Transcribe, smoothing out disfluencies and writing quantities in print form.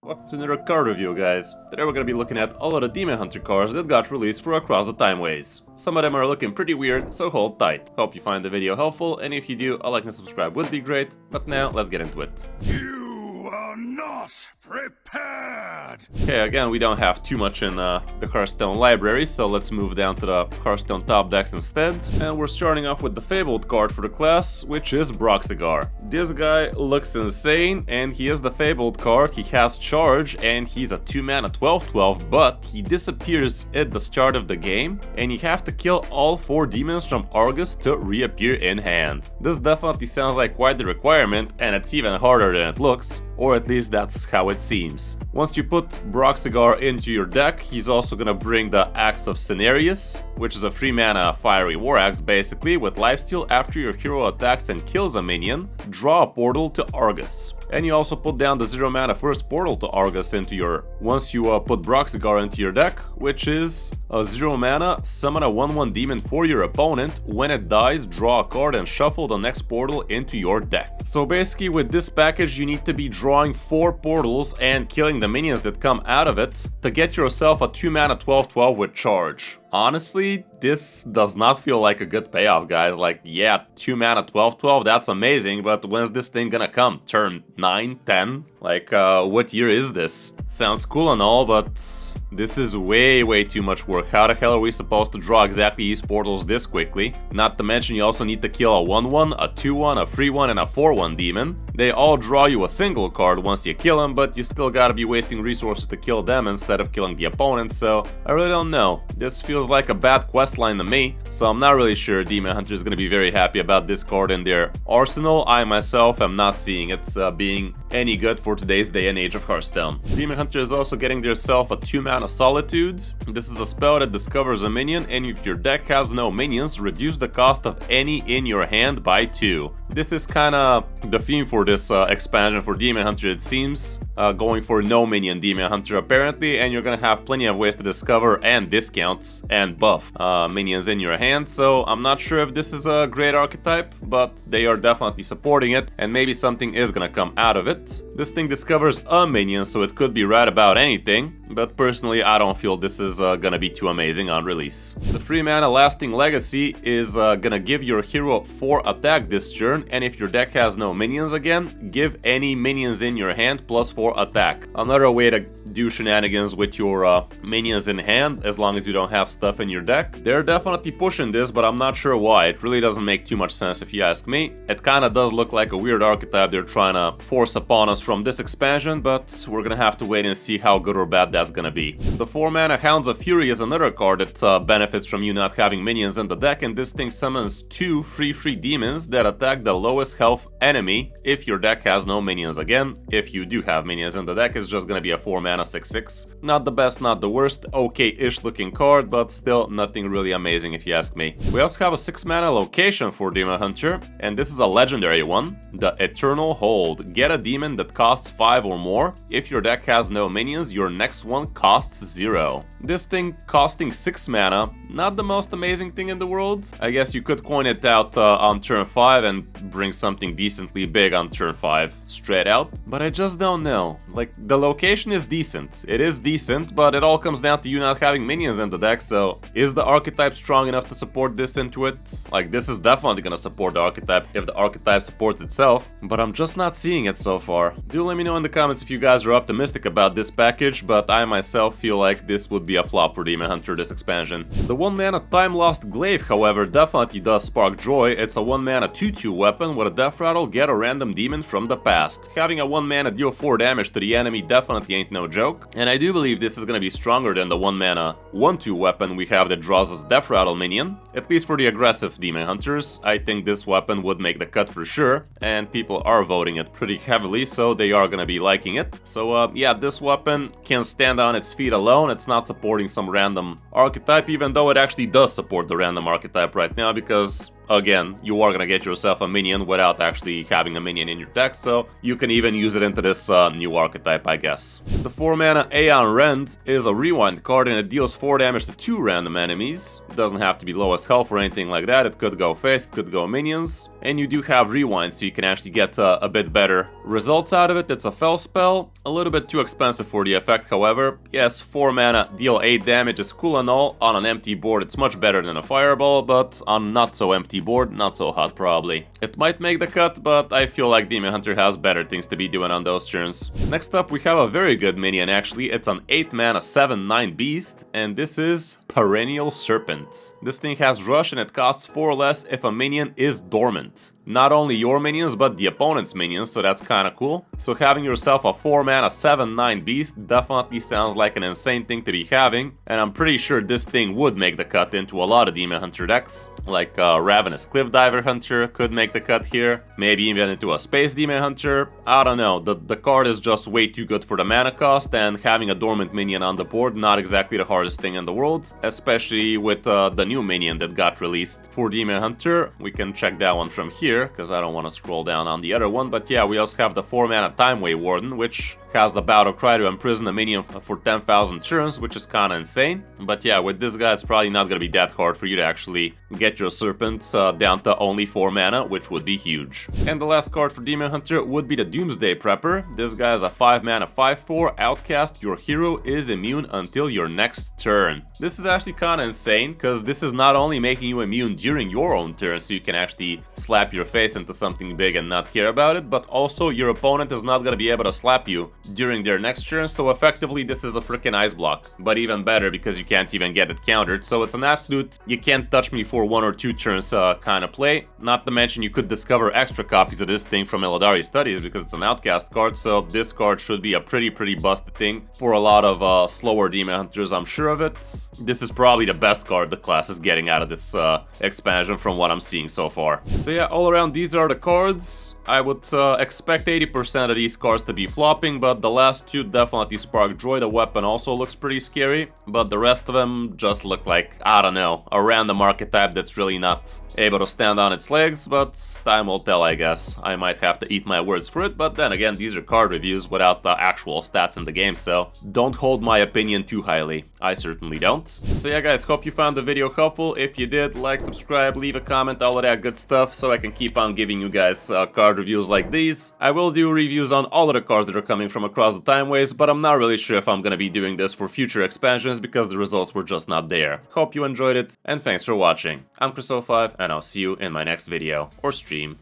Welcome to another card review, guys. Today we're gonna be looking at all of the Demon Hunter cards that got released for Across the Timeways. Some of them are looking pretty weird, so hold tight. Hope you find the video helpful, and if you do, a like and subscribe would be great. But now, let's get into it. You are not prepared! Okay, again, we don't have too much in the Hearthstone library, so let's move down to the Hearthstone top decks instead. And we're starting off with the Fabled card for the class, which is Broxigar. This guy looks insane, and he is the Fabled card. He has charge, and he's a 2-mana 12/12, but he disappears at the start of the game, and you have to kill all 4 demons from Argus to reappear in hand. This definitely sounds like quite the requirement, and it's even harder than it looks, or at least that's how it seems. Once you put Broxigar into your deck, he's also gonna bring the Axe of Cenarius, which is a 3-mana fiery war axe basically, with lifesteal. After your hero attacks and kills a minion, draw a portal to Argus. And you also put down the 0-mana first portal to Argus into your... Once you put Broxigar into your deck, which is a 0-mana, summon a 1/1 demon for your opponent. When it dies, draw a card and shuffle the next portal into your deck. So basically with this package you need to be drawing 4 portals and killing the minions that come out of it to get yourself a 2-mana 12/12 with charge. Honestly, this does not feel like a good payoff, guys. Like, yeah, 2-mana 12/12, that's amazing, but when's this thing gonna come? Turn 9, 10? Like, what year is this? Sounds cool and all, but this is way too much work. How the hell are we supposed to draw exactly these portals this quickly? Not to mention you also need to kill a 1/1, a 2/1, a 3/1, and a 4/1 demon. They all draw you a single card once you kill them, but you still gotta be wasting resources to kill them instead of killing the opponent, so I really don't know. This feels like a bad questline to me, so I'm not really sure Demon Hunter is gonna be very happy about this card in their arsenal. I myself am not seeing it being any good for today's day and age of Hearthstone. Demon Hunter is also getting themselves a 2-mana Solitude. This is a spell that discovers a minion, and if your deck has no minions, reduce the cost of any in your hand by 2. This is kinda the theme for this expansion for Demon Hunter, it seems. Going for no minion Demon Hunter apparently, and you're gonna have plenty of ways to discover and discount and buff minions in your hand, so I'm not sure if this is a great archetype, but they are definitely supporting it, and maybe something is gonna come out of it. This thing discovers a minion, so it could be right about anything, but personally I don't feel this is gonna be too amazing on release. The 3-mana Lasting Legacy is gonna give your hero 4 attack this turn, and if your deck has no minions again, give any minions in your hand plus 4 attack. Another way to do shenanigans with your minions in hand, as long as you don't have stuff in your deck. They're definitely pushing this, but I'm not sure why. It really doesn't make too much sense if you ask me. It kinda does look like a weird archetype they're trying to force upon us from this expansion, but we're gonna have to wait and see how good or bad that's gonna be. The 4-mana Hounds of Fury is another card that benefits from you not having minions in the deck, and this thing summons 2 free demons that attack the lowest health enemy if your deck has no minions again. If you do have minions in the deck, it's just gonna be a 4-mana 6/6. Not the best, not the worst, okay-ish looking card, but still nothing really amazing if you ask me. We also have a 6-mana location for Demon Hunter, and this is a legendary one, the Eternal Hold. Get a demon that costs 5 or more. If your deck has no minions, your next one costs 0. This thing costing 6 mana, not the most amazing thing in the world. I guess you could coin it out on turn 5 and bring something decently big on turn 5 straight out, but I just don't know. Like, the location is decent. It is decent, but it all comes down to you not having minions in the deck, so is the archetype strong enough to support this into it? Like, this is definitely gonna support the archetype if the archetype supports itself, but I'm just not seeing it so far. Do let me know in the comments if you guys are optimistic about this package, but I myself feel like this would be a flop for Demon Hunter this expansion. The 1-mana Time Lost Glaive, however, definitely does spark joy. It's a 1-mana 2/2 weapon with a death rattle, get a random demon from the past. Having a 1-mana deal 4 damage to the enemy definitely ain't no joke, and I do believe this is gonna be stronger than the 1-mana 1/2 weapon we have that draws us death rattle minion. At least for the aggressive Demon Hunters, I think this weapon would make the cut for sure, and people are voting it pretty heavily, so they are gonna be liking it. So yeah, this weapon can stand on its feet alone. It's not supporting some random archetype, even though it actually does support the random archetype right now, because again, you are gonna get yourself a minion without actually having a minion in your deck, so you can even use it into this new archetype, I guess. The 4-mana Aeon Rend is a rewind card and it deals 4 damage to 2 random enemies. It doesn't have to be lowest health or anything like that, it could go face, it could go minions. And you do have rewind, so you can actually get a bit better results out of it. It's a fell spell, a little bit too expensive for the effect, however. Yes, 4 mana, deal 8 damage is cool and all. On an empty board it's much better than a fireball, but on not so empty board, not so hot probably. It might make the cut, but I feel like Demon Hunter has better things to be doing on those turns. Next up we have a very good minion actually. It's an 8 mana 7/9 beast, and this is Perennial Serpent. This thing has rush and it costs 4 less if a minion is dormant. Not only your minions, but the opponent's minions, so that's kinda cool. So having yourself a 4 mana 7/9 beast definitely sounds like an insane thing to be having, and I'm pretty sure this thing would make the cut into a lot of Demon Hunter decks. Like Ravenous Cliff Diver Hunter could make the cut here, maybe even into a Space Demon Hunter. I don't know, the card is just way too good for the mana cost, and having a dormant minion on the board, not exactly the hardest thing in the world, especially with the new minion that got released for Demon Hunter. We can check that one from here, because I don't want to scroll down on the other one, but yeah, we also have the 4-mana Timeway Warden, which has the battle cry to imprison a minion for 10,000 turns, which is kinda insane. But yeah, with this guy it's probably not gonna be that hard for you to actually get your Serpent down to only 4 mana, which would be huge. And the last card for Demon Hunter would be the Doomsday Prepper. This guy is a 5 mana 5/4 outcast. Your hero is immune until your next turn. This is actually kinda insane, because this is not only making you immune during your own turn, so you can actually slap your face into something big and not care about it, but also your opponent is not gonna be able to slap you during their next turn, so effectively this is a freaking ice block. But even better, because you can't even get it countered, so it's an absolute you can't touch me for 1 or 2 turns kind of play. Not to mention you could discover extra copies of this thing from Illidari Studies, because it's an outcast card, so this card should be a pretty busted thing for a lot of slower Demon Hunters, I'm sure of it. This is probably the best card the class is getting out of this expansion from what I'm seeing so far. So yeah, all around these are the cards. I would expect 80% of these cards to be flopping, but the last 2 definitely spark joy. The weapon also looks pretty scary, but the rest of them just look like, I don't know, a random archetype that's really not able to stand on its legs, but time will tell, I guess. I might have to eat my words for it, but then again, these are card reviews without the actual stats in the game, so don't hold my opinion too highly. I certainly don't. So yeah guys, hope you found the video helpful. If you did, like, subscribe, leave a comment, all of that good stuff, so I can keep on giving you guys card reviews like these. I will do reviews on all of the cards that are coming from Across the Timeways, but I'm not really sure if I'm gonna be doing this for future expansions because the results were just not there. Hope you enjoyed it, and thanks for watching. I'm Kris05, and I'll see you in my next video or stream.